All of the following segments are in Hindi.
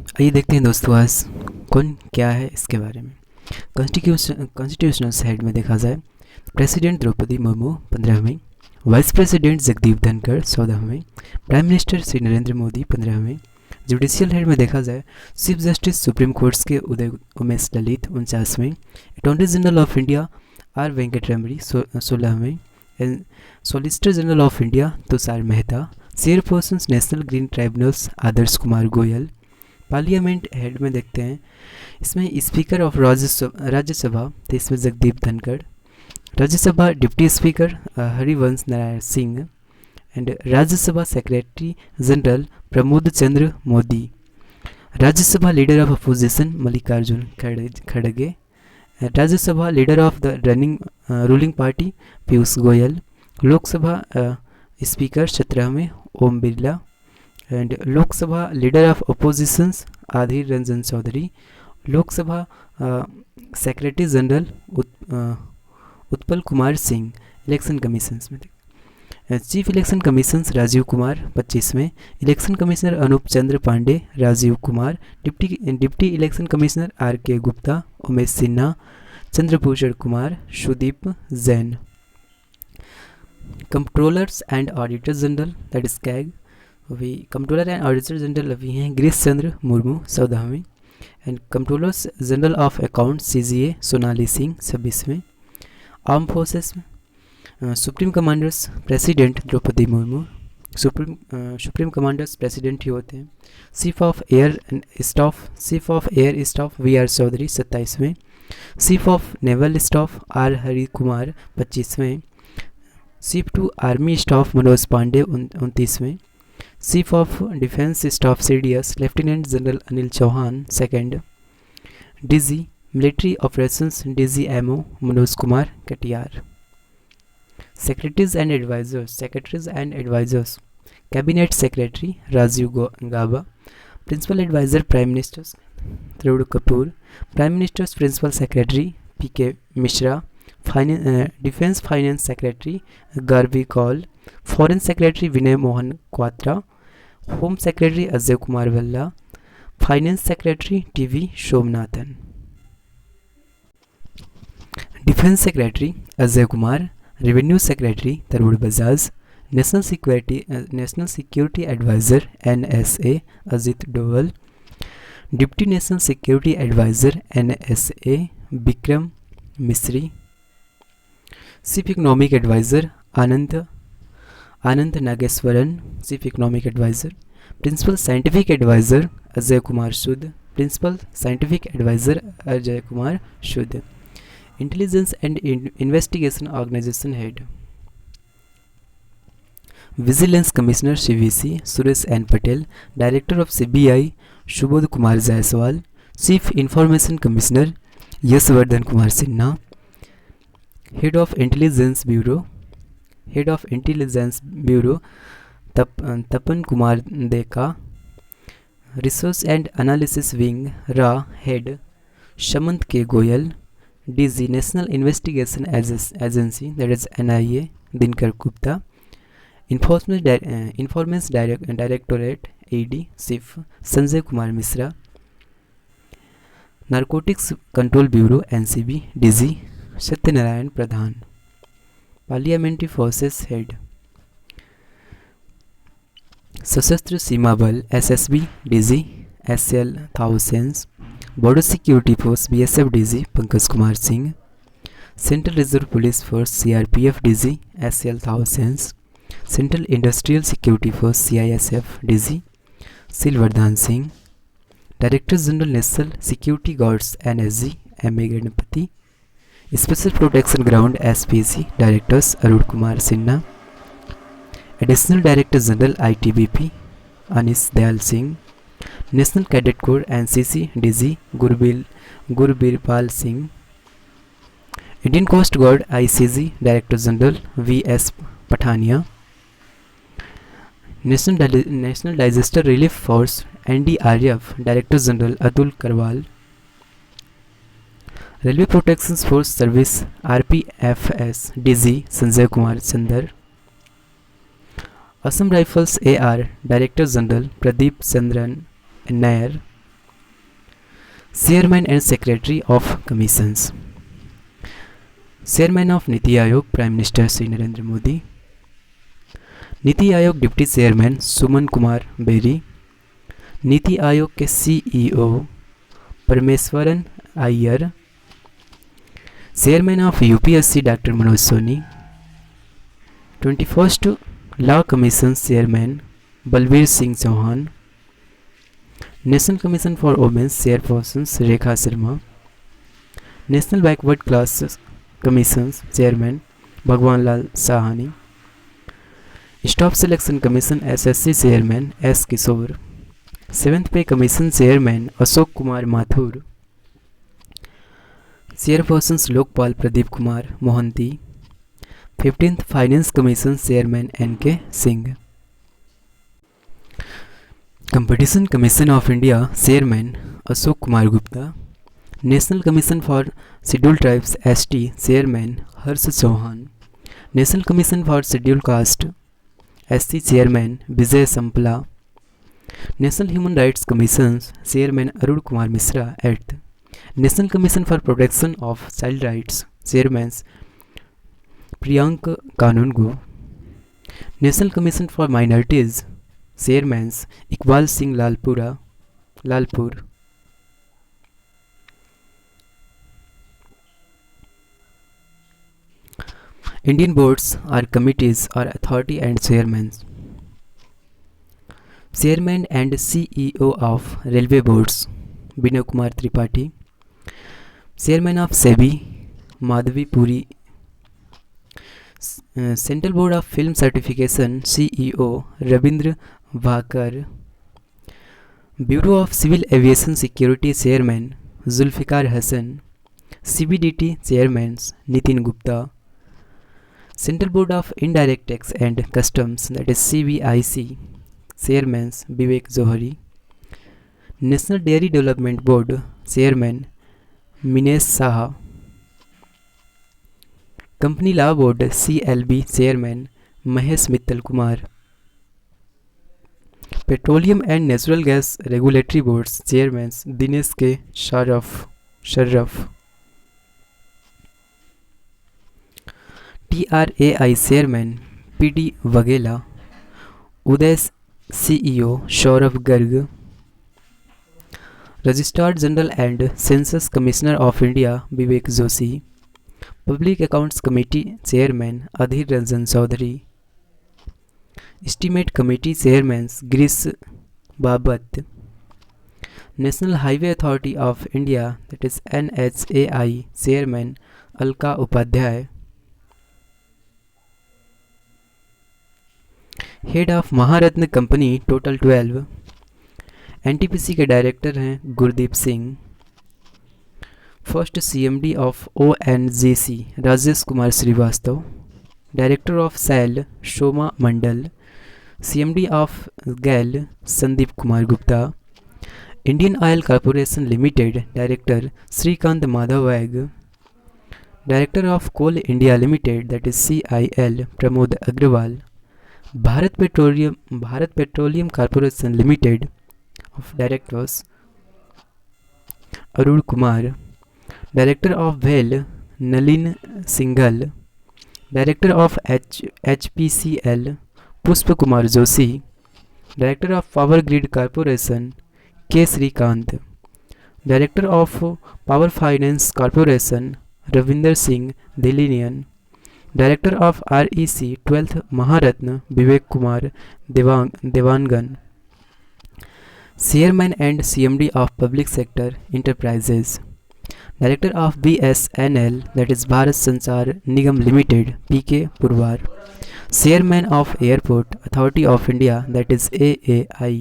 आइए देखते हैं दोस्तों आज कौन क्या है इसके बारे में। कॉन्स्टिट्यूशनल साइड में देखा जाए, प्रेसिडेंट द्रौपदी मुर्मू 15वें, वाइस प्रेसिडेंट जगदीप धनखड़ 14वें, प्राइम मिनिस्टर श्री नरेंद्र मोदी 15वें। जुडिशियल हेड में देखा जाए, चीफ जस्टिस सुप्रीम कोर्ट्स के उदय उमेश ललित 49वें, attorney general of India R Venkataramani 16वें, and solicitor general of India Tushar Mehta, chairperson national green tribunals Adarsh Kumar Goel. Parliament head में देखते हैं, इसमें स्पीकर ऑफ राज्यसभा तो इसमें Jagdeep Dhankhar, Rajya Sabha deputy speaker Harivansh Narayan Singh, and Rajya Sabha secretary general Pramod Chandra Mody, Rajya Sabha leader of opposition Mallikarjun खड़गे, Rajya Sabha leader of the ruling party Piyush Goyal, Lok Sabha speaker 17वें Om Birla, and Lok Sabha leader of oppositions Adhir Ranjan Chowdhury, Lok Sabha secretary general Utpal Kumar Singh. Election commissions में chief election commissions Rajiv Kumar 25वें, election commissioner Anup Chandra Pandey Rajiv Kumar, deputy election commissioner R K Gupta Umesh Sinha, Chandrabhushan Kumar Sudeep Jain. Controllers and auditor general that is CAG, अभी कंट्रोलर एंड ऑडिटर जनरल अभी हैं गिरीश चंद्र मुर्मू 14वें, and controllers general of account CGA Sonali Singh 26वें। आर्म फोर्सेस में supreme commanders president Droupadi Murmu, supreme commanders president ही होते हैं। Chief of air staff VR Chaudhari 27वें, chief of naval staff R Hari Kumar 25वें, chief to army staff Manoj Pande 29वें, chief of defence staff CDS lieutenant general Anil Chauhan 2nd, DG military operations DGMO Manoj Kumar Katiyar. Secretaries and advisers cabinet secretary Rajiv Gauba, principal adviser prime minister Tarun Kapoor, prime minister's principal secretary PK Mishra, defence finance secretary Garvi Kaul, foreign secretary Vinay Mohan Kwatra, home secretary Ajay Kumar Bhalla, finance secretary TV Somanathan, defence secretary Ajay Kumar, revenue secretary Tarun Bajaj, national security adviser NSA Ajit Doval, deputy national security adviser NSA Vikram मिश्री, chief economic adviser Anand Nageswaran, chief economic adviser, principal scientific adviser Ajay Kumar Sood, principal scientific adviser Ajay Kumar Sood. Intelligence and investigation organisation head, vigilance commissioner CVC Suresh N Patel, director of CBI Subodh Kumar Jaiswal, chief information commissioner Yashvardhan Kumar Sinha, head of intelligence bureau Tapan Kumar Deka, research and analysis wing रा head Samant K Goel, DG national investigation agency that is NIA Dinkar Gupta, enforcement directorate ED chief Sanjay Kumar Mishra, narcotics control bureau NCB DG Satyanarayan Pradhan. Parliamentary forces head, Sashastra Seema Bal SSB DG SL Thaosen, border security force BSF DG Pankaj Kumar Singh, central reserve police force CRPF DG SL Thaosen, central industrial security force CISF DG Sheelvardhan Singh, director general national security guards NSG MA Ganapathy, special protection ground SPC directors Arun Kumar Sinha, additional director general ITBP Anish Dayal Singh, national cadet corps NCC DG Gurbirpal Singh, Indian coast guard ICG director general VS Pathania, national disaster relief force NDRF director general Atul Karwal, railway protection force service RPFS DG Sanjay Kumar Chander, Assam rifles AR director general Pradeep Chandran Nair, Chairman and Secretary of Commissions. Chairman of Niti Aayog, Prime Minister Shri Narendra Modi. NITI Aayog deputy chairman Suman Kumar Bery. NITI Aayog के CEO Parameswaran Iyer. Chairman of UPSC doctor Manoj Soni. 21st law commission chairman Balbir Singh Chauhan. National commission for womens chairperson Rekha Sharma. National backward class commission chairman Bhagwan Lal Sahani. Staff selection commission SSC chairman S Kishore. 7th pay commission chairman Ashok Kumar Mathur. Chairpersons Lokpal Pradeep Kumar Mohanty. 15th finance commission chairman N K Singh. Competition commission of India chairman Ashok Kumar Gupta. National commission for schedule tribes ST chairman Harsh Chauhan. National commission for schedule caste SC chairman Vijay Sampla. National human rights commission chairman Arun Kumar Mishra at. National commission for protection of child rights chairman Priyank Kanoongo. National commission for minorities chairman Iqbal Singh Lalpura. Indian boards are committees or authority and chairmen. Chairman and CEO of Railway Boards Binay Kumar Tripathi. Chairman of SEBI Madhavi Puri. Central Board of Film Certification CEO Rabindra Vakar. Bureau of Civil Aviation Security Chairman Zulfikar Hassan. CBDT Chairman Nitin Gupta. Central Board of Indirect Tax and Customs, that is CBIC, Chairman Vivek Johari. National Dairy Development Board Chairman Minesh Saha. Company Law Board CLB Chairman Mahesh Mittal Kumar. Petroleum and Natural Gas Regulatory Boards Chairman Dinesh K. Sharaf. TRAI chairman PD Vaghela. उदय CEO Saurabh Garg. Registrar general and census commissioner of India Vivek Joshi. Public accounts committee chairman Adhir Ranjan Chowdhury. Estimate committee chairman Girish Bapat. National highway authority of India that is NHAI chairman Alka Upadhyaya. Head of Maharatna company total 12. NTPC के डायरेक्टर हैं गुरदीप सिंह. फर्स्ट CMD ऑफ ONGC Rajesh Kumar Srivastava. Director of SAIL Soma Mondal. CMD of गैल Sandeep Kumar Gupta. Indian oil corporation limited director Shrikant Madhav वैग. Director of coal India limited that is CIL Pramod Agrawal. Bharat petroleum corporation limited of directors Arun Kumar. Director of वेल Nalin Singhal. Director of HPCL Pushp Kumar Joshi. Director of power grid corporation K Shreekant. Director of power finance corporation Ravinder Singh Dhillon. Director of REC 12th Maharatna Vivek Kumar Dewangan. Chairman and CMD of public sector enterprises. Director of BSNL that is Bharat Sanchar Nigam limited PK Purwar. Chairman of airport authority of India that is AAI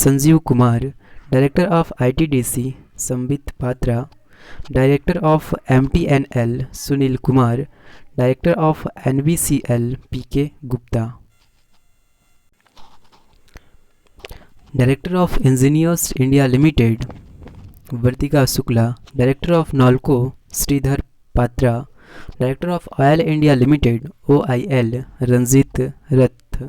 Sanjeev Kumar. Director of ITDC Sambit Patra. Director of MTNL Sunil Kumar. Director of NBCL PK Gupta. Director of engineers India limited Vartika Shukla. Director of NALCO Sridhar Patra. Director of oil India limited OIL Ranjit Rath.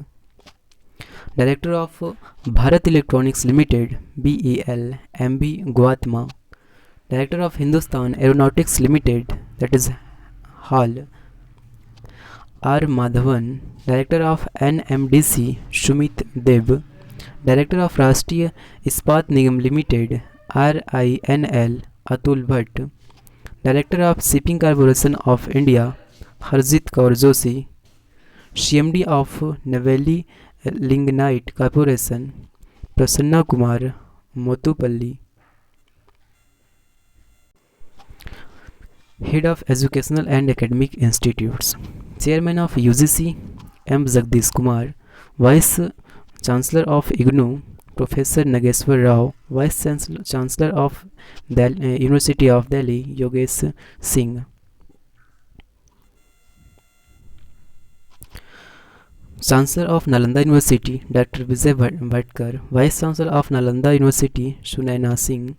Director of Bharat electronics limited BEL MB गुआत्मा Director of Hindustan Aeronautics Limited, that is HAL, R. Madhavan. Director of NMDC, Shumit Deb. Director of Rashtriya Ispat Nigam Limited, RINL, Atul Bhatt. Director of Shipping Corporation of India, Harjit Kaur Joshi. CMD of Naveli Lignite Corporation, Prasanna Kumar Motupalli. Head of Educational and Academic Institutes, Chairman of UGC, M. Jagdish Kumar. Vice Chancellor of IGNOU, Professor Nageswar Rao. Vice Chancellor of University of Delhi, Yogesh Singh. Chancellor of Nalanda University, Dr. Vijay Bhatkar. Vice Chancellor of Nalanda University, Sunaina Singh.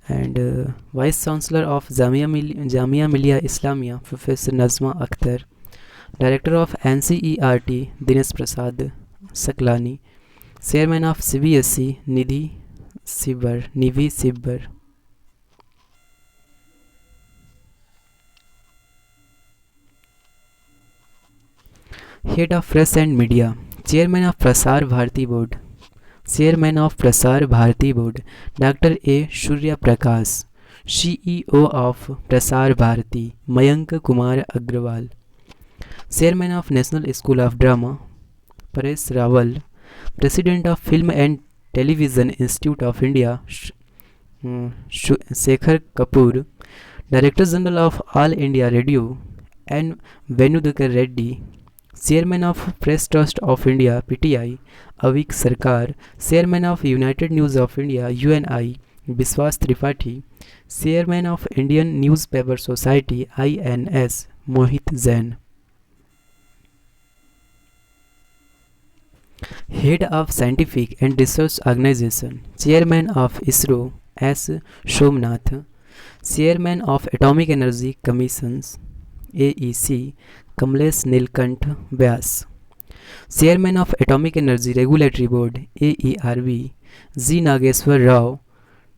And Vice Chancellor of Jamia Millia Islamia, Professor Nazma Akhtar. Director of NCERT, Dinesh Prasad Saklani. Chairman of CBSE, Nidhi Sibbar. Head of Press and Media, Chairman of Prasar Bharati Board. Dr. A. Surya Prakash. CEO of Prasar Bharati, Mayank Kumar Agrawal. Chairman of National School of Drama, Paresh Rawal. President of Film and Television Institute of India, Shekhar Kapoor. Director General of All India Radio, N. Venudakar Reddy. Chairman of Press Trust of India, PTI, Avik Sarkar. Chairman of United News of India, UNI, Biswas Tripathi. Chairman of Indian Newspaper Society, INS, Mohit Jain. Head of Scientific and Research Organization, Chairman of ISRO, S. Somnath. Chairman of Atomic Energy Commissions, AEC, Kamlesh Nilkant Vyas. Chairman of Atomic Energy Regulatory Board, AERB, G. Nageswar Rao.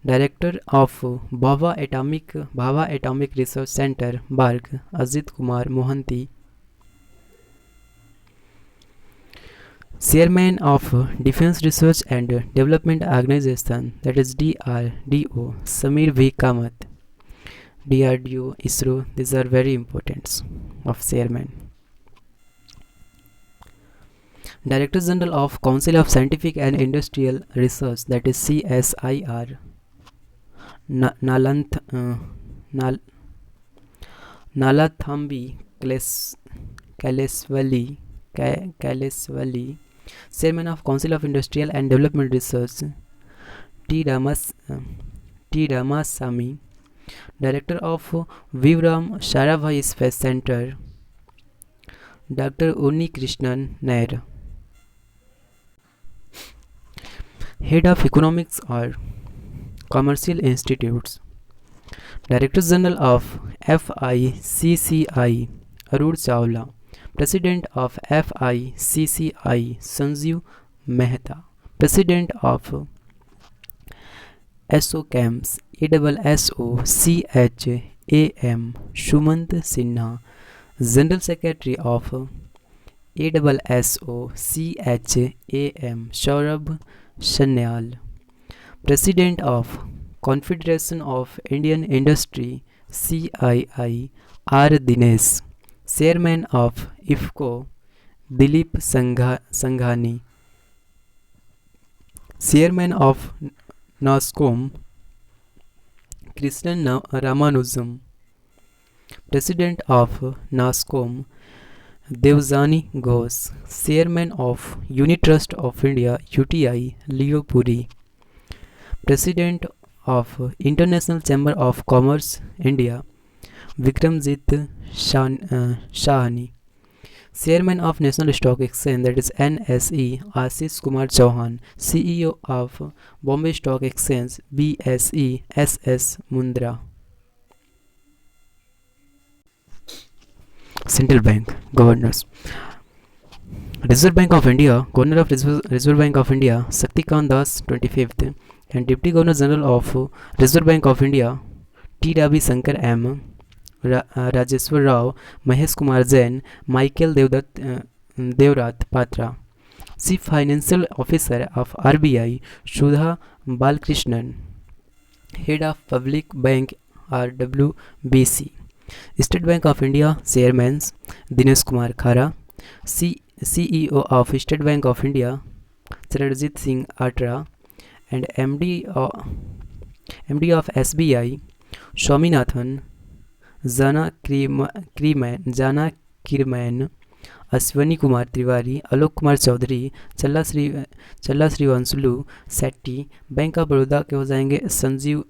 Director of Bhabha Atomic Research Center, BARC, Ajit Kumar Mohanty. Chairman of Defense Research and Development Organization, that is DRDO, Samir V. Kamath. DRDO, ISRO, these are very important of chairman. Director General of Council of Scientific and Industrial Research, that is CSIR, Nalathambi Kaleswali. Chairman of Council of Industrial and Development Research, T. Ramasamy. Director of Vivram Sarabhai Space Center, Dr. Unni Krishnan Nair. Head of Economics or Commercial Institutes, Director General of FICCI, Arun Chawla. President of FICCI, Sanjeev Mehta. President of SOCAMS, ASSOCHAM, Shumant Sinha. General Secretary of ASSOCHAM, Saurabh Sanyal. President of Confederation of Indian Industry, CII, R. Dinesh. Chairman of IFCO, Dilip Sanghani. Chairman of NASCOM, Krishnan Ramanujam. President of NASCOM, Devjani Ghosh. Chairman of Unitrust of India, UTI, Leo Puri. President of International Chamber of Commerce, India, Vikramjit Sahni. Chairman of National Stock Exchange, that is NSE, Ashish Kumar Chauhan. CEO of Bombay Stock Exchange, BSE, SS Mundra. Central Bank Governors, Reserve Bank of India, Governor of Reserve Bank of India, Shaktikant Das, 25th, and Deputy Governor General of Reserve Bank of India, T Ravishankar M, Rajeshwar Rao, Mahesh Kumar Jain, Michael Debabrata Patra. Chief Financial Officer of RBI, Sudha Balkrishnan. Head of Public Bank RWBC. State Bank of India Chairman Dinesh Kumar Khara. CEO of State Bank of India Charanjit Singh Atra. And MD of SBI Swaminathan Jana Kirman. Ashwani Kumar Tiwari, Alok Kumar Chaudhary, Challa Sreenivasulu Setty. Bank of Baroda के हो जाएंगे Sanjiv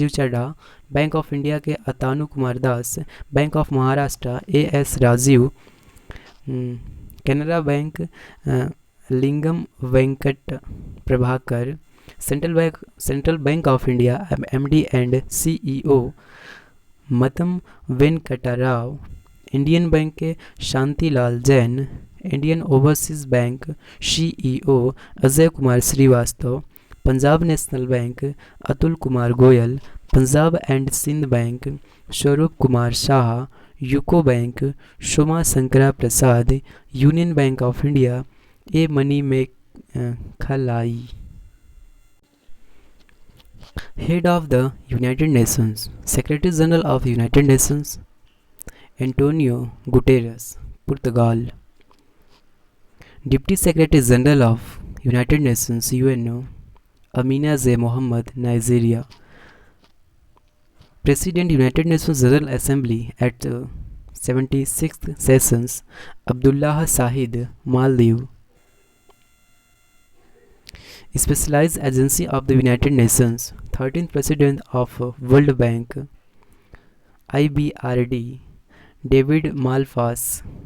Chadha. Bank of India के Atanu Kumar Das. Bank of Maharashtra AS Rajeev. Canara bank Lingam Venkat Prabhakar. Central bank of India MD and CEO Matam Venkata Rao. Indian bank के Shantilal Jain. Indian overseas bank CEO Ajay Kumar Srivastava. Punjab national bank Atul Kumar Goyal. Punjab and Sindh bank स्वरूप Kumar Shah. UCO bank Soma Sankara Prasad. Union bank of India A Manimekhalai. Head of the united nations, secretary general of united nations Antonio Guterres, Portugal. Deputy Secretary General of United Nations UNO Amina J. Mohammed, Nigeria. President United Nations General Assembly at 76th Sessions Abdullah Shahid, Maldives. Specialized Agency of the United Nations, 13th President of World Bank IBRD David Malpass,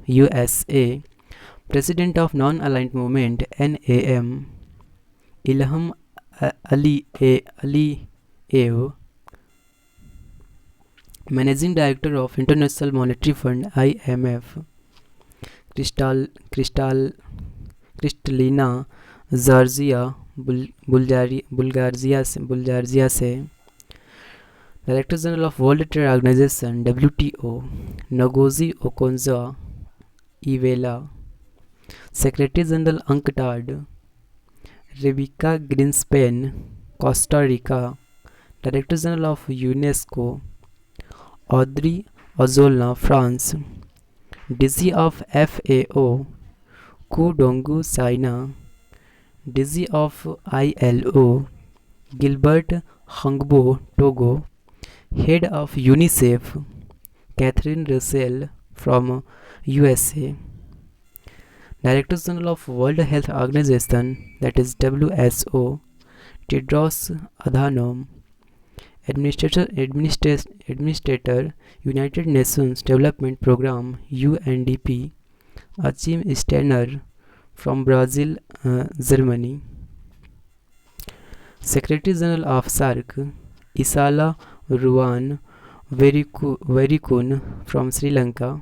USA. President of Non-Aligned Movement NAM Ilham Aliyev. Managing Director of International Monetary Fund IMF Kristalina Georgia Bulgaria से. Director general of world trade organisation WTO Ngozi Okonjo Iweala. Secretary general UNCTAD Rebeca Grynspan, Costa Rica. Director general of UNESCO Audrey Azoulay, France. DG of FAO Qu Dongyu, China. DG of ILO Gilbert Houngbo, Togo. Head of UNICEF Catherine Russell from USA. Director General of World Health Organization, that is WHO Tedros Adhanom. Administrator United Nations Development Program UNDP Achim Steiner from Brazil, Germany. Secretary General of SAARC Isala Ruwan Verikun from Sri Lanka.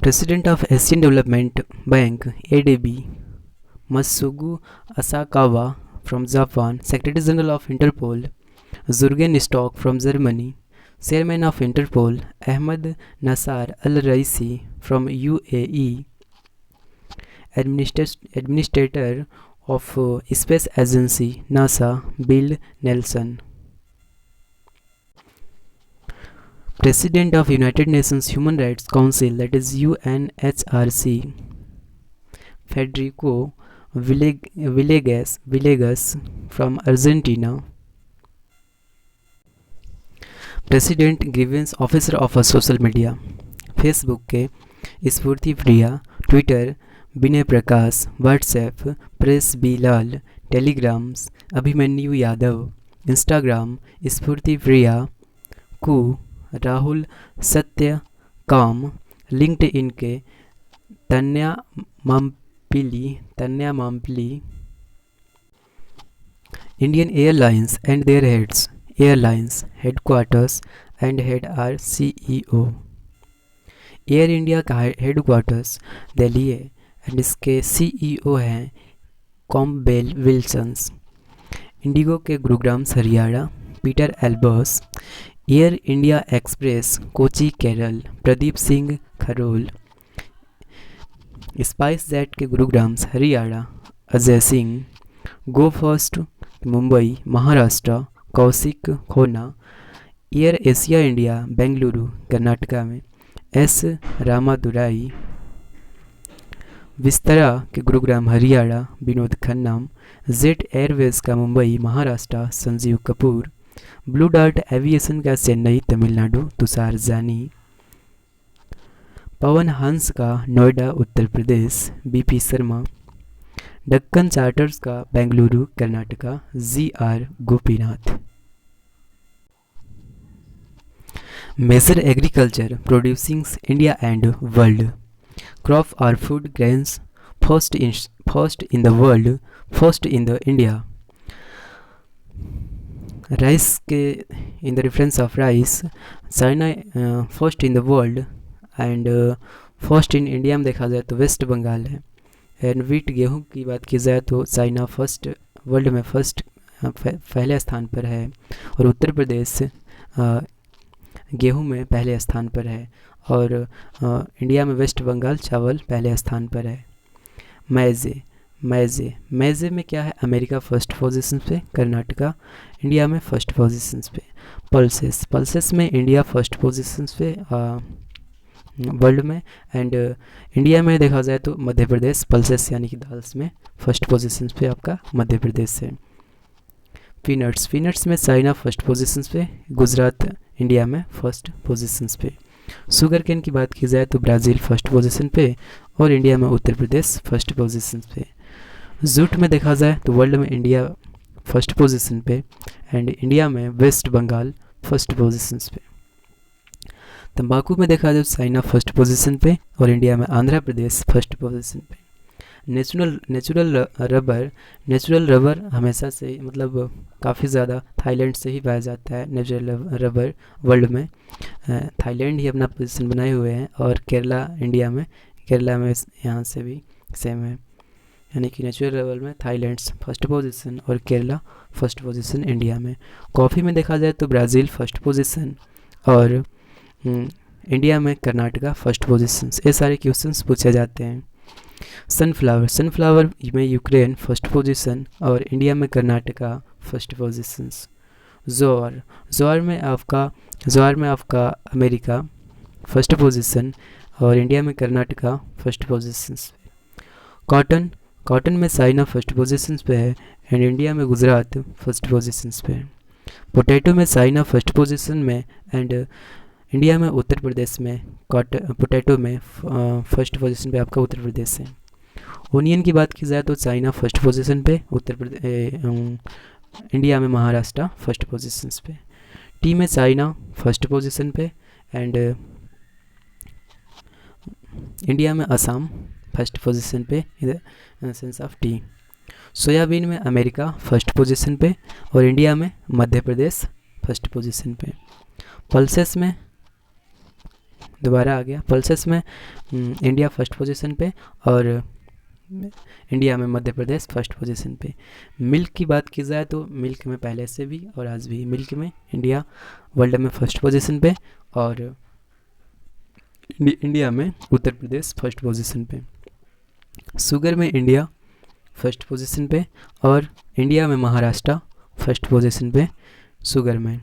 President of Asian Development Bank ADB Masugu Asakawa from Japan. Secretary General of Interpol Jürgen Stock from Germany. Chairman of Interpol Ahmed Nassar Al-Raisi from UAE. Administrator of Space Agency NASA Bill Nelson. President of United Nations Human Rights Council, that is UNHRC Federico Villegas from Argentina. President grievance officer of social media Facebook के Spurthi Priya. Twitter Vinay Prakash. WhatsApp Paresh B Lal. Telegrams Abhimanyu Yadav. Instagram Spurthi Priya कु. राहुल सत्य काम. लिंक्डइन के Tanya Mampilly. Indian airlines and their heads. Airlines Headquarters and head are CEO। Air India का हेडक्वार्टर्स दिल्ली है एंड इसके CEO हैं कॉम्बेल विल्सन्स। इंडिगो के Gurugram Haryana Pieter Elbers. Air India express Kochi Kerala Pradeep Singh Kharol. SpiceJet के Gurugram Haryana Ajay Singh. Go First Mumbai Maharashtra Kaushik Khona. AirAsia India Bengaluru Karnataka में एस रामादुराई। विस्तारा के गुरुग्राम हरियाणा विनोद खन्ना। जेट एयरवेज का Mumbai Maharashtra Sanjeev Kapoor. Blue Dart Aviation का चेन्नई तमिलनाडु तुषार जानी। पवन हंस का नोएडा उत्तर प्रदेश BP शर्मा। डक्कन चार्टर्स का Bengaluru Karnataka GR Gopinath. Major agriculture producing India and world crop और food grains first in the world first in the India. Rice के in the reference of rice China first in the world and first in India में देखा जाए तो वेस्ट बंगाल है। एंड वीट गेहूं की बात की जाए तो चाइना फर्स्ट वर्ल्ड में फर्स्ट पहले स्थान पर है और उत्तर प्रदेश गेहूं में पहले स्थान पर है और इंडिया में वेस्ट बंगाल चावल पहले स्थान पर है। मैजे में क्या है, अमेरिका फर्स्ट पोजीशन पे, कर्नाटका इंडिया में फर्स्ट पोजीशन पे। पल्सेस में इंडिया फर्स्ट पोजीशन पे वर्ल्ड में एंड इंडिया में देखा जाए तो मध्य प्रदेश पल्सेस यानी कि दाल्स में फर्स्ट पोजीशन पे आपका मध्य प्रदेश है। पीनट्स में चाइना फर्स्ट पोजीशन पे, गुजरात इंडिया में फर्स्ट पोजीशन पे। शुगर केन की बात की जाए तो ब्राज़ील फर्स्ट पोजीशन पे और इंडिया में उत्तर प्रदेश फर्स्ट पोजीशन पे। जूट में देखा जाए तो वर्ल्ड में इंडिया फर्स्ट पोजीशन पे एंड इंडिया में वेस्ट बंगाल फर्स्ट पोजीशन पे। तंबाकू में देखा जाए तो चाइना फर्स्ट पोजीशन पे और इंडिया में आंध्र प्रदेश फर्स्ट पोजीशन पे। नेचुरल रबर हमेशा से मतलब काफ़ी ज़्यादा थाईलैंड से ही पाया जाता है। नेचुरल रबर वर्ल्ड में थाईलैंड ही अपना पोजीशन बनाए हुए हैं और केरला इंडिया में, केरला में यहाँ से भी सेम है, यानी कि नेचुरल रबर में थाईलैंड फर्स्ट पोजीशन और केरला फर्स्ट पोजीशन इंडिया में। कॉफ़ी में देखा जाए तो ब्राज़ील फर्स्ट पोजीशन और इंडिया में कर्नाटका फर्स्ट पोजीशन। ये सारे क्वेश्चंस पूछे जाते हैं। सनफ्लावर में यूक्रेन फर्स्ट पोजीशन और इंडिया में कर्नाटका फर्स्ट पोजीशन। ज्वार में आपका अमेरिका फर्स्ट पोजीशन और इंडिया में कर्नाटका फर्स्ट पोजीशन। कॉटन में चाइना फर्स्ट पोजीशन पे है एंड इंडिया में गुजरात फर्स्ट पोजीशन पे है। पोटैटो में चाइना फर्स्ट पोजीशन में एंड इंडिया में उत्तर प्रदेश में पोटैटो में फर्स्ट पोजीशन पे आपका उत्तर प्रदेश है। ओनियन की बात की जाए तो चाइना फर्स्ट पोजीशन पे, इंडिया में महाराष्ट्र फर्स्ट पोजीशन पे। टी में चाइना फर्स्ट पोजीशन पे एंड इंडिया में असम फर्स्ट पोजीशन पे in the sense of T. Soybean में अमेरिका फर्स्ट पोजीशन पे और इंडिया में मध्य प्रदेश फर्स्ट पोजीशन पे। पल्सेस में दोबारा आ गया, पल्सेस में इंडिया फर्स्ट पोजीशन पे और इंडिया में मध्य प्रदेश फर्स्ट पोजीशन पे। मिल्क की बात की जाए तो मिल्क में पहले से भी और आज भी मिल्क में इंडिया वर्ल्ड में फर्स्ट पोजीशन पे और इंडिया में उत्तर प्रदेश फर्स्ट पोजीशन पे। शुगर में इंडिया फर्स्ट पोजीशन पे और इंडिया में महाराष्ट्र फर्स्ट पोजीशन पे शुगर में।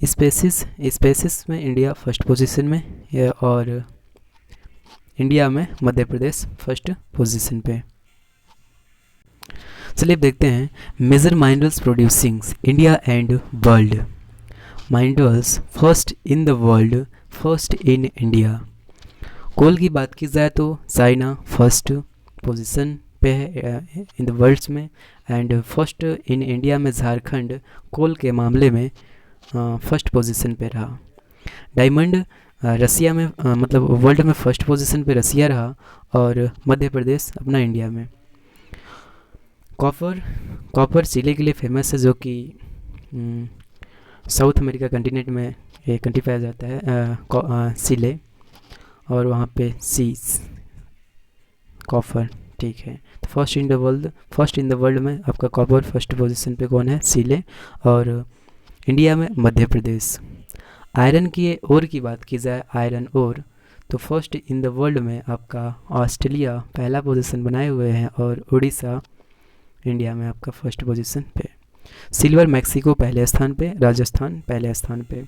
स्पेसिस में इंडिया फर्स्ट पोजीशन में और इंडिया में मध्य प्रदेश फर्स्ट पोजीशन पे। चलिए देखते हैं major minerals producing India and world. Minerals first in the world first in India. Coal की बात की जाए तो चाइना फर्स्ट पोजीशन पे है इन द वर्ल्ड्स में एंड फर्स्ट इन इंडिया में झारखंड कोल के मामले में फर्स्ट पोजीशन पे रहा। डायमंड रसिया में मतलब वर्ल्ड में फर्स्ट पोजीशन पे रसिया रहा और मध्य प्रदेश अपना इंडिया में। कॉपर चिले के लिए फेमस है जो कि साउथ अमेरिका कंटिनेंट में ये कंट्री पाया जाता है सिले, और वहाँ पे सीज कॉपर। ठीक है, तो फर्स्ट इन द वर्ल्ड में आपका कॉपर फर्स्ट पोजीशन पे कौन है? सिले। और इंडिया में मध्य प्रदेश। आयरन की ओर की बात की जाए, आयरन ओर, तो फर्स्ट इन द वर्ल्ड में आपका ऑस्ट्रेलिया पहला पोजीशन बनाए हुए हैं, और उड़ीसा इंडिया में आपका फर्स्ट पोजीशन पे। सिल्वर मैक्सिको पहले स्थान पे, राजस्थान पहले स्थान पे।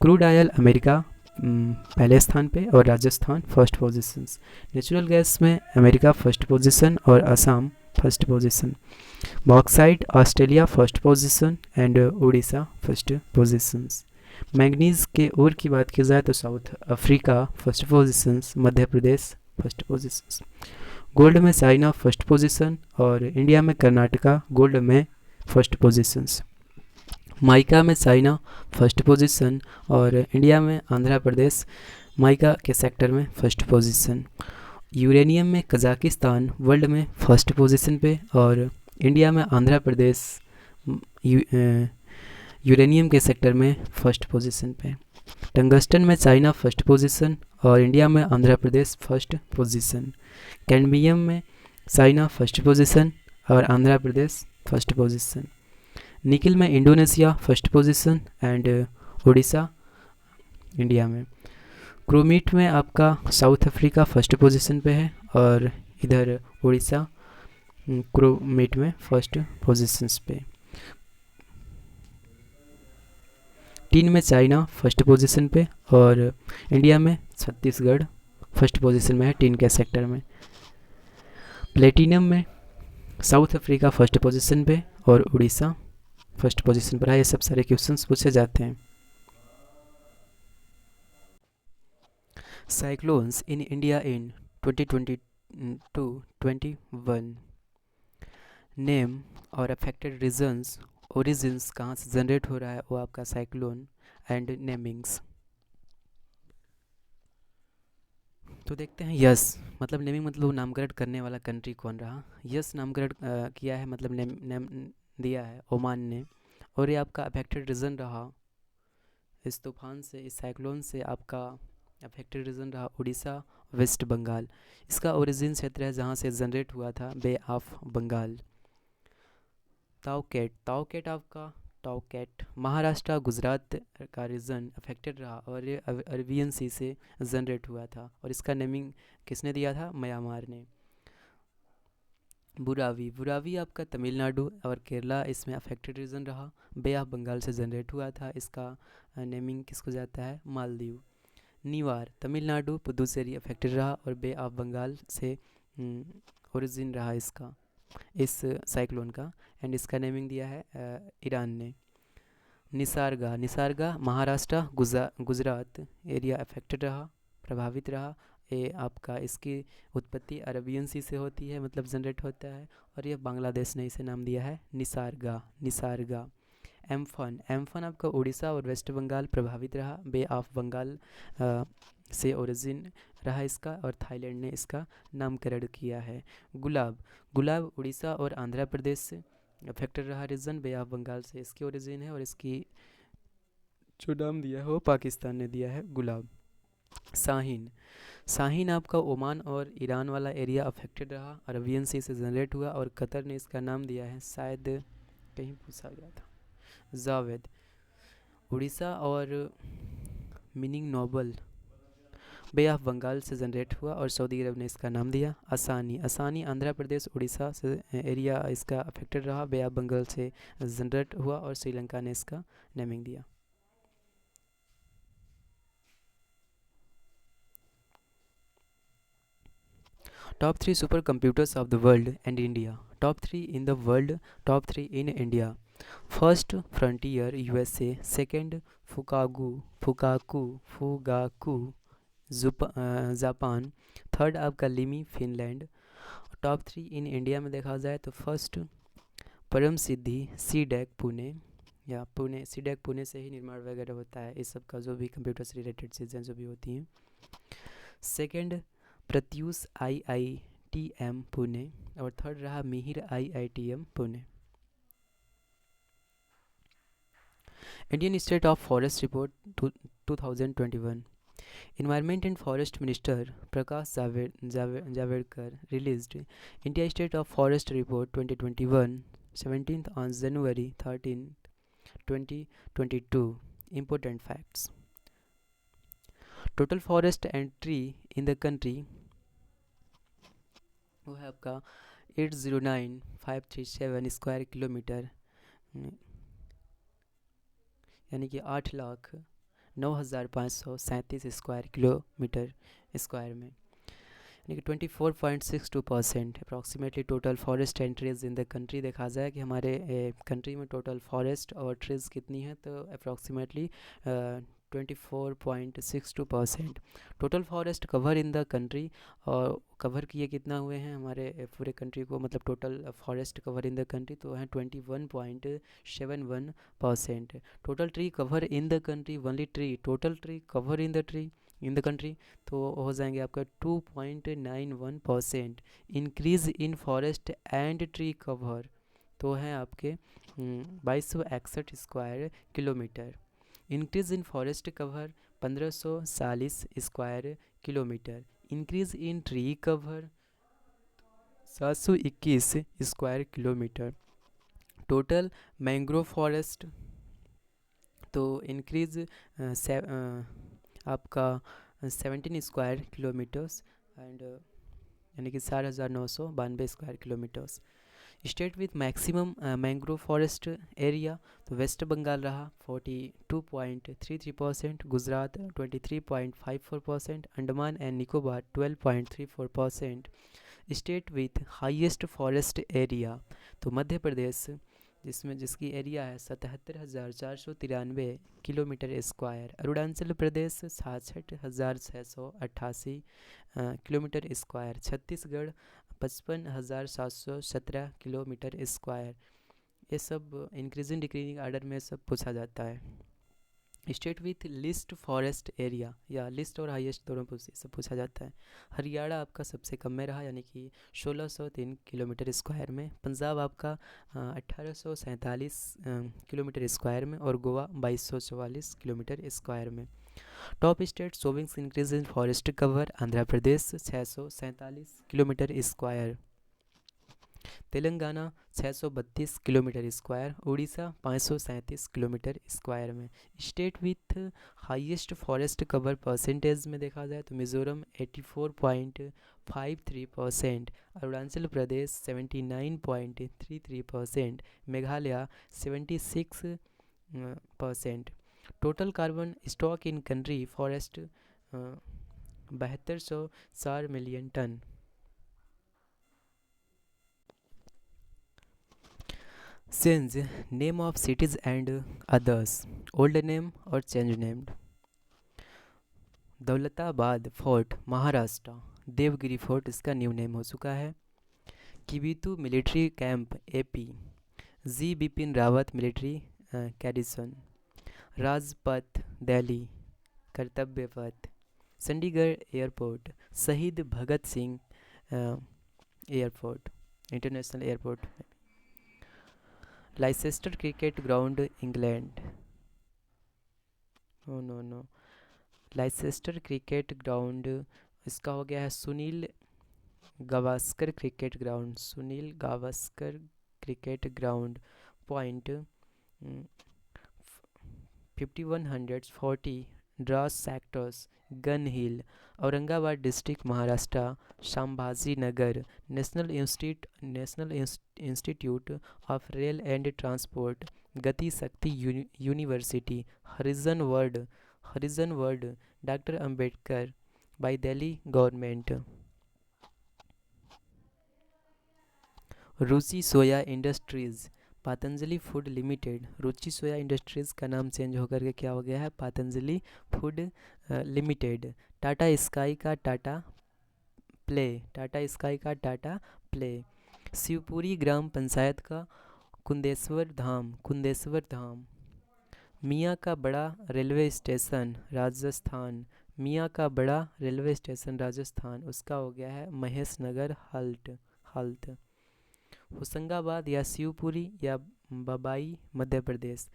क्रूड ऑयल अमेरिका पहले स्थान पे और Rajasthan first position. Natural gas में अमेरिका फर्स्ट पोजीशन और Assam first position. Bauxite Australia first position and Orissa first position. Manganese के ओर की बात की जाए तो south Africa first position, Madhya Pradesh first position. Gold में चाइना फर्स्ट पोजीशन और इंडिया में कर्नाटका गोल्ड में फर्स्ट पोजीशंस। माइका में चाइना फर्स्ट पोजीशन और इंडिया में आंध्र प्रदेश माइका के सेक्टर में फर्स्ट पोजीशन। यूरेनियम में कजाकिस्तान वर्ल्ड में फर्स्ट पोजीशन पे और इंडिया में आंध्र प्रदेश यूरेनियम के सेक्टर में फर्स्ट पोजीशन पे। टंगस्टन में चाइना फर्स्ट पोजीशन और इंडिया में Andhra Pradesh first position. Cadmium में चाइना फर्स्ट पोजीशन और आंध्र प्रदेश फर्स्ट पोजीशन। निकल में Indonesia first position and Orissa India में। क्रोमीट में आपका साउथ अफ्रीका फर्स्ट पोजीशन पे है और इधर उड़ीसा क्रोमीट में फर्स्ट पोजीशंस पे। टीन में चाइना फर्स्ट पोजीशन पे और इंडिया में छत्तीसगढ़ फर्स्ट पोजीशन में है टीन के सेक्टर में। प्लेटिनम में साउथ अफ्रीका फर्स्ट पोजीशन पे और उड़ीसा फर्स्ट पोजीशन पर है। ये सब सारे क्वेश्चंस पूछे जाते हैं। Cyclones in India in 2022-21 name और अफेक्टेड रीजन्स, ओरिजिन्स कहाँ से जनरेट हो रहा है वो आपका साइक्लोन एंड नेमिंग्स। तो देखते हैं यस मतलब नेमिंग मतलब नामकरण करने वाला कंट्री कौन रहा। यस नामकरण किया है मतलब नेम दिया है ओमान ने, और ये आपका अफेक्टेड रीजन रहा इस तूफान से, इस साइक्लोन से आपका अफेक्टेड रीजन रहा उड़ीसा वेस्ट बंगाल। इसका ओरिजिन क्षेत्र है जहाँ से जनरेट हुआ था बे ऑफ बंगाल। ताओकेट आपका टाउकेट महाराष्ट्र गुजरात का रीजन अफेक्टेड रहा और ये अरबियन सी से जनरेट हुआ था, और इसका नेमिंग किसने दिया था? म्यांमार ने। बुरावी आपका तमिलनाडु और केरला इसमें अफेक्टेड रीजन रहा, बे ऑफ बंगाल से जनरेट हुआ था, इसका नेमिंग किसको जाता है? मालदीव। निवार तमिलनाडु पुदुचेरी अफेक्टेड रहा और बे ऑफ बंगाल से ओरिजिन रहा इसका, इस साइक्लोन का, एंड इसका नेमिंग दिया है ईरान ने। निसर्गा महाराष्ट्र गुजरात एरिया अफेक्टेड रहा, प्रभावित रहा। ये आपका इसकी उत्पत्ति अरबियन सी से होती है मतलब जनरेट होता है, और ये बांग्लादेश ने इसे नाम दिया है निसर्गा। एम्फन आपका उड़ीसा और वेस्ट बंगाल प्रभावित रहा, बे ऑफ बंगाल से ओरिजिन रहा इसका, और थाईलैंड ने इसका नामकरण किया है। गुलाब उड़ीसा और आंध्र प्रदेश से अफेक्टेड रहा रीजन, बे ऑफ बंगाल से इसकी ओरिजिन है, और इसकी जो नाम दिया है वो पाकिस्तान ने दिया है गुलाब। शाहीन आपका ओमान और ईरान वाला एरिया अफेक्टेड रहा, अरबियन सी से जनरेट हुआ, और कतर ने इसका नाम दिया है, शायद कहीं पूछा गया था, जावेद। उड़ीसा और meaning noble bay of Bengal से जनरेट हुआ और सऊदी अरब ने इसका नाम दिया। असानी आंध्र प्रदेश उड़ीसा से एरिया इसका अफेक्टेड रहा, बे ऑफ बंगाल से जनरेट हुआ और श्रीलंका ने इसका नेमिंग दिया। Top 3 super computers of the world and India. Top 3 in the world, top 3 in India. First frontier USA, second Fugaku Japan, third आपका लिमी फिनलैंड। टॉप 3 इन इंडिया में देखा जाए तो फर्स्ट परम सिद्धि सीडेक पुणे, या पुणे सीडेक पुणे से ही निर्माण वगैरह होता है इस सब का, जो भी कंप्यूटर से रिलेटेड चीज़ें जो भी होती हैं। सेकंड प्रत्यूष IITM पुणे, और थर्ड रहा Mihir IITM Pune. Indian state of forest report 2021. Environment and Forest Minister Prakash Javadekar released India State of Forest Report 2021 17th on January 13, 2022. Important facts. Total forest and tree in the country वो है आपका 809,537 स्क्वायर किलोमीटर, यानी कि 8,09,537 स्क्वायर किलोमीटर स्क्वायर में, यानी कि 24.62% approximately total forest and trees in the country देखा जाए कि हमारे कंट्री में टोटल फॉरेस्ट और ट्रीज कितनी है, तो approximately 24.62%. Total forest cover in the country, और कवर किए कितना हुए हैं हमारे पूरे कंट्री को, मतलब total forest cover in the country तो है 21.71%. Total tree cover in the country, only tree, total tree cover in the country तो हो जाएंगे आपका 2.91%. Increase in forest and tree cover तो हैं आपके 2261 square kilometre. Increase in forest cover 1540 square kilometre. Increase in tree cover 721 square kilometre. Total mangrove forest तो इंक्रीज आपका 17 स्क्वायर किलोमीटर्स एंड यानी कि 4,992 square kilometres. State with maximum mangrove forest area तो वेस्ट बंगाल रहा 42.33%, Gujarat 23.54%, Andaman and Nicobar 12.34%. State with highest forest area तो मध्य प्रदेश, जिसकी एरिया है 77,493 kilometre square. Arunachal Pradesh 66,688 kilometre square. Chhattisgarh 55,717 kilometre square. ये सब इंक्रीजिंग डिक्रीजिंग आर्डर में सब पूछा जाता है. State with list forest area या लिस्ट और हाईएस्ट दोनों से पूछा जाता है. हरियाणा आपका सबसे कम में रहा, यानी कि 1603 किलोमीटर स्क्वायर में. पंजाब आपका 1847 किलोमीटर स्क्वायर में, और गोवा 2244 किलोमीटर स्क्वायर में. Top state showing increase in forest cover Andhra Pradesh 647 kilometre square, Telangana 632 kilometre square, Orissa 537 kilometre square में. State with highest forest cover percentage में देखा जाए तो Mizoram 84.53%, Arunachal Pradesh 79.33%, Meghalaya 76%. Total carbon stock in country forest 7204 million tonne. Change name of cities and others, old name और change named. Daulatabad fort Maharashtra, Devgiri fort इसका न्यू नेम हो चुका है. किबितु मिलिट्री कैंप एपी, जी बिपिन रावत मिलिट्री कैडिसन. Rajpath Delhi, Kartavya Path. Chandigarh airport, Shaheed Bhagat Singh airport, international airport. Leicester cricket ground England, no Leicester cricket ground इसका हो गया है Sunil Gavaskar cricket ground, Sunil Gavaskar cricket ground. Point 5140 Dras sectors, gun hill, Aurangabad district Maharashtra. Sambhaji Nagar, national institute of rail and transport, Gati Shakti university. Harijan world doctor Ambedkar by Delhi government. Ruchi soya industries, Patanjali food limited. Ruchi soya industries का नाम चेंज होकर के क्या हो गया है, Patanjali food limited. Tata Sky का टाटा प्ले. शिवपुरी ग्राम पंचायत का कुंदेश्वर धाम. मियाँ का बड़ा रेलवे स्टेशन राजस्थान, उसका हो गया है महेश नगर हल्ट. होशंगाबाद या शिवपुरी या बबाई मध्य प्रदेश,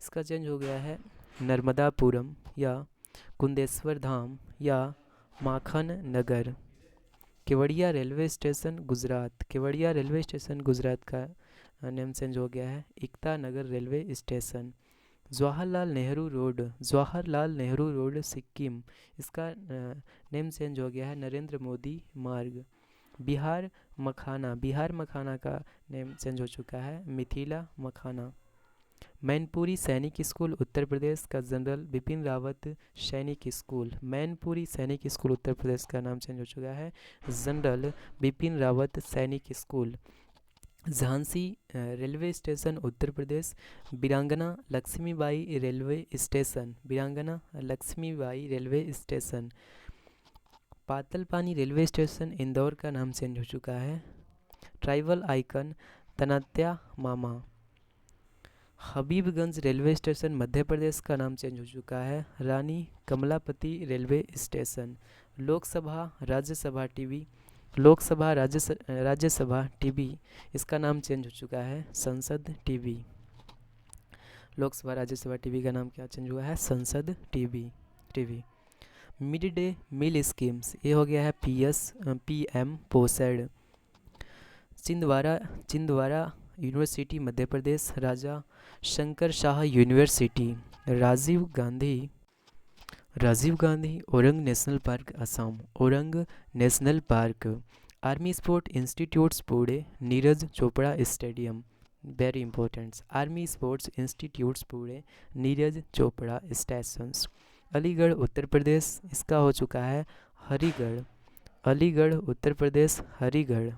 इसका चेंज हो गया है नर्मदापुरम या कुंदेश्वर धाम या Makhan Nagar. Kevadia railway station Gujarat, Kevadia railway station Gujarat का नेम चेंज हो गया है Ekta Nagar railway station. Jawaharlal Nehru road, Jawaharlal Nehru road Sikkim, इसका नेम चेंज हो गया है नरेंद्र मोदी मार्ग। बिहार मखाना, बिहार मखाना का नेम चेंज हो चुका है मिथिला मखाना। मैनपुरी सैनिक स्कूल उत्तर प्रदेश का जनरल बिपिन रावत सैनिक स्कूल, मैनपुरी सैनिक स्कूल उत्तर प्रदेश का नाम चेंज हो चुका है general Bipin Rawat Sainik school. Jhansi railway station Uttar Pradesh, Veerangana Lakshmibai railway station, Veerangana Lakshmibai railway station. Patalpani railway station Indore का नाम चेंज हो चुका है। Tribal icon Tantya Mama. Habibganj railway station Madhya Pradesh का नाम चेंज हो चुका है Rani Kamalapati railway station. Lok Sabha Rajya Sabha TV, Lok Sabha Rajya Sabha TV, इसका नाम चेंज हो चुका है संसद टीवी। लोकसभा राज्यसभा टीवी का नाम क्या चेंज हुआ है Sansad TV. Mid day meal schemes, ये हो गया है PM Poshan. Chhindwara university Madhya Pradesh, Raja Shankar Shah university. Rajiv Gandhi Orang national park Assam, Orang national park. Army sport institutes Pune, Neeraj Chopra stadium, very important, army sports institutes Pune, Neeraj Chopra stations. Aligarh Uttar Pradesh, इसका हो चुका है हरिगढ़, अलीगढ़ उत्तर प्रदेश हरिगढ़।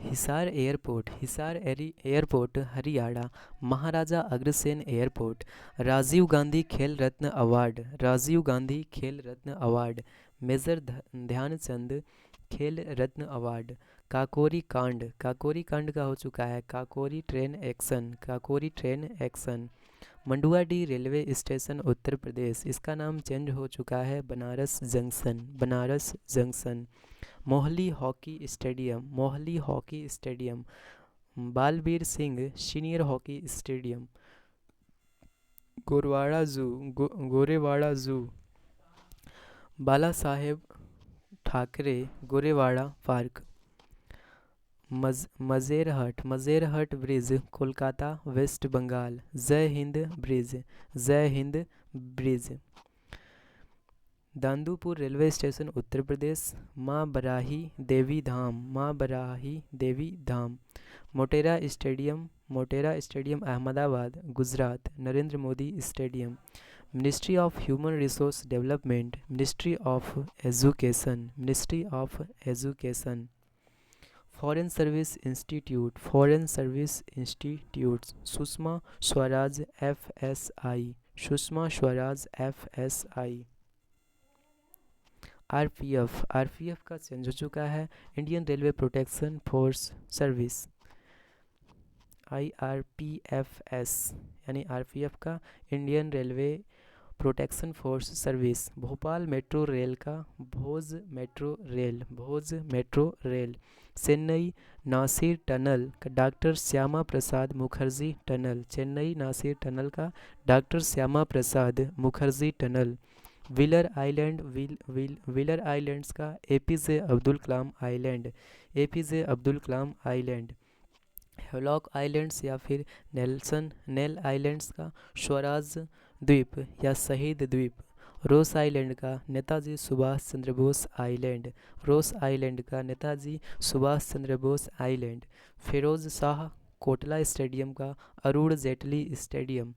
Hisar airport Haryana, Maharaja Agrasen airport. राजीव गांधी खेल रत्न अवार्ड, राजीव गांधी खेल रत्न अवार्ड। मेजर ध्यानचंद खेल रत्न अवार्ड। काकोरी कांड का हो चुका है Kakori train action. Manduadih railway station Uttar Pradesh, इसका नाम चेंज हो चुका है Banaras junction. Mohali hockey stadium. Balbir Singh senior hockey stadium. Gorewada zoo. Bala Saheb Thackeray Gorewada park. Majerhat bridge Kolkata West Bengal. Jai Hind bridge. Dandupur railway station Uttar Pradesh, Maa Barahi Devi Dham. Motera stadium Ahmedabad Gujarat, Narendra Modi stadium. Ministry of human resource development, ministry of education. Foreign service institute, Sushma Swaraj FSI। RPF का चेंज हो चुका है Indian railway protection force service, IRPFS, यानी आरपीएफ का Indian railway protection force service. Bhopal metro rail का Bhoj metro rail. Chenani Nashri tunnel का doctor Syama Prasad Mukherjee tunnel, Chenani Nashri tunnel का doctor Syama Prasad Mukherjee tunnel. Wheeler islands का APJ Abdul Kalam island. Havelock islands या फिर नेल आइलैंड्स का स्वराज द्वीप या शहीद द्वीप। रोस आइलैंड का नेताजी सुभाष चंद्र बोस आइलैंड। फिरोज शाह कोटला स्टेडियम का अरुण जेटली स्टेडियम।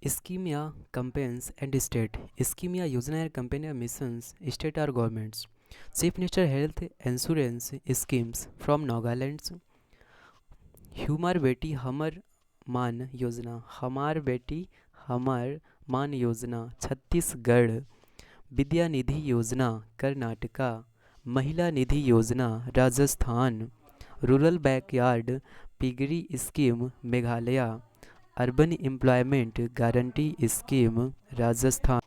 स्कीम या कंपेन्स एंड स्टेट, स्कीम या योजना या कंपेन या missions state or governments. Chief minister health insurance schemes from Nagaland. हमार बेटी हमर मान योजना छत्तीसगढ़। विद्या निधि योजना Karnataka. Mahila Nidhi Yojana Rajasthan. Rural backyard piggery scheme Meghalaya. Urban employment guarantee scheme Rajasthan.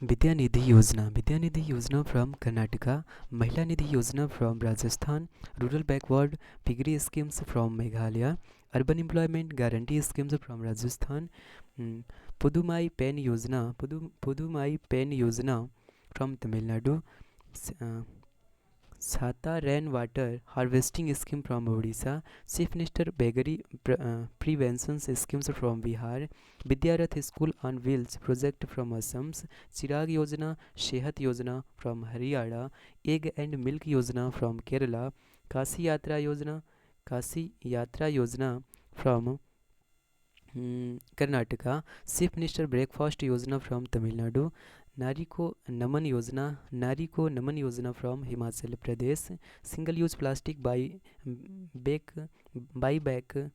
Vidya Nidhi Yojana from Karnataka, Mahila Nidhi Yojana from Rajasthan, rural backward piggery schemes from Meghalaya, urban employment guarantee schemes from Rajasthan, Pudhumai Penn Yojana from Tamil Nadu, Chhata rain water harvesting scheme from Orissa, chief minister beggary prevention schemes from Bihar, Vidyarath school on wheels project from Assam, Chirag Yojana Sehat Yojana from Haryana, egg and milk Yojana from Kerala, Kashi Yatra Yojana from Karnataka, chief minister breakfast Yojana from Tamil Nadu, Nari Ko Naman Yojana from Himachal Pradesh, single use plastic buy back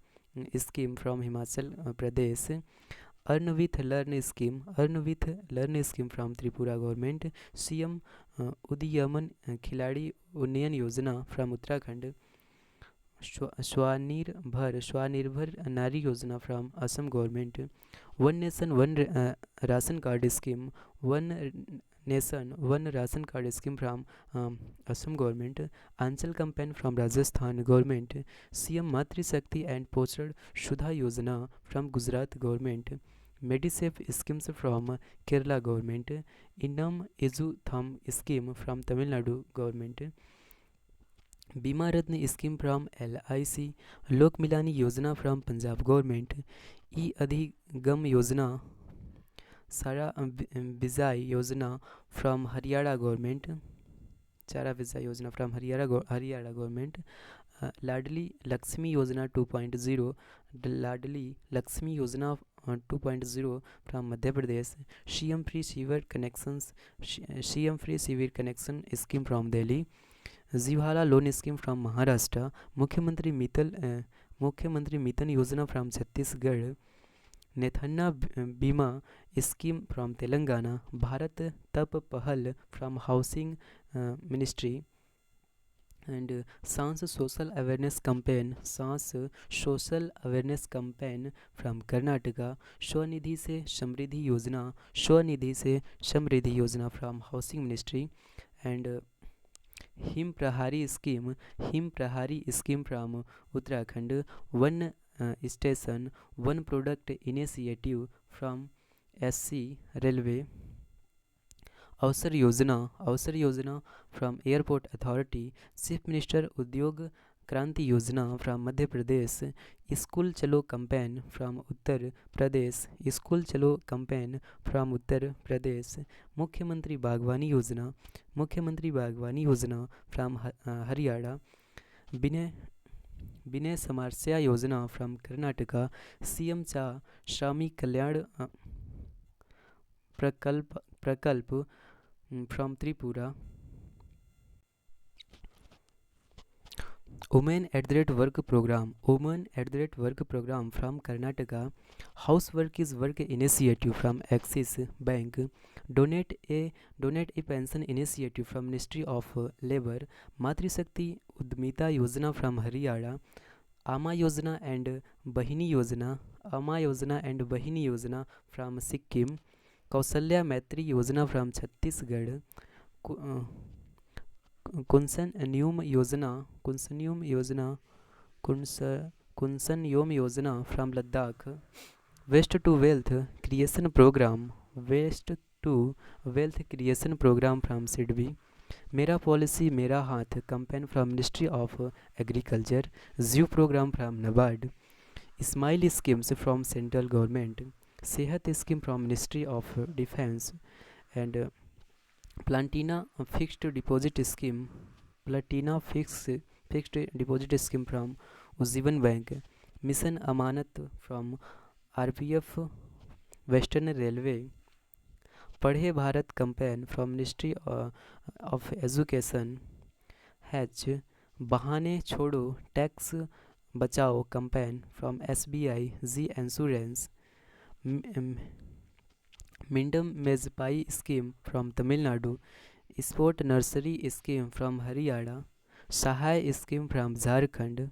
scheme from Himachal Pradesh, earn with learn scheme from Tripura government, CM Udyaman Khiladi Unnayan Yojana from Uttarakhand, Swanirbhar Nari Yojana from Assam government, one nation one ration card scheme from Assam government, Aanchal campaign from Rajasthan government, CM Matrushakti and पोषण सुधा Yojana from Gujarat government, Medisep schemes from Kerala government, Ennum Ezhuthum scheme from Tamil Nadu government, Bima Ratna scheme from LIC, लोक मिलानी योजना फ्रॉम पंजाब गवर्नमेंट, ई अधिगम योजना सारा विजाई योजना फ्रॉम हरियाणा गवर्नमेंट, चारा विजाई योजना फ्रॉम हरियाणा गवर्नमेंट, लाडली लक्ष्मी योजना 2.0, लाडली लक्ष्मी योजना 2.0 from Madhya Pradesh, CM free sewer connection scheme from Delhi, जीवाला लोन स्कीम फ्रॉम महाराष्ट्र, मुख्यमंत्री मितन योजना फ्रॉम छत्तीसगढ़, नेथन्ना बीमा स्कीम फ्रॉम तेलंगाना, भारत तप पहल फ्रॉम हाउसिंग मिनिस्ट्री, एंड सांस social awareness campaign from Karnataka, Svanidhi से समृद्धि योजना from housing ministry, and him Prahari scheme from Uttarakhand, one station one product initiative from SC railway, अवसर योजना from airport authority, chief minister उद्योग क्रांति योजना फ्रॉम मध्य प्रदेश, स्कूल चलो कैंपेन फ्रॉम उत्तर प्रदेश, मुख्यमंत्री बागवानी योजना फ्रॉम हरियाणा, विनय समस्या योजना फ्रॉम कर्नाटका, सीएम चा श्रमिक कल्याण प्रकल्प from Tripura, Women at the rate work program from Karnataka, housework is work initiative from Axis Bank, donate a pension initiative from Ministry of Labour, Matri Shakti Udmita Yojana from Haryana, Ama Yojana and Bahini Yojana from Sikkim, Kausalya Maitri Yojana from Chhattisgarh, Kunsan Yojana from Ladakh, waste to wealth creation programme from SIDBI, Mera policy Mera Haath campaign from ministry of agriculture, zoo programme from NABARD, smile schemes from central government, Sehat scheme from ministry of defence, and platina fixed deposit scheme from Ujjivan bank, mission Amanat from RPF western railway, Padhe Bharat campaign from ministry of education, Bahane Chhodo tax Bachao campaign from SBI जी insurance, मिंडम मेजपाई scheme from Tamil Nadu, sport nursery scheme from Haryana, Sahay scheme from Jharkhand,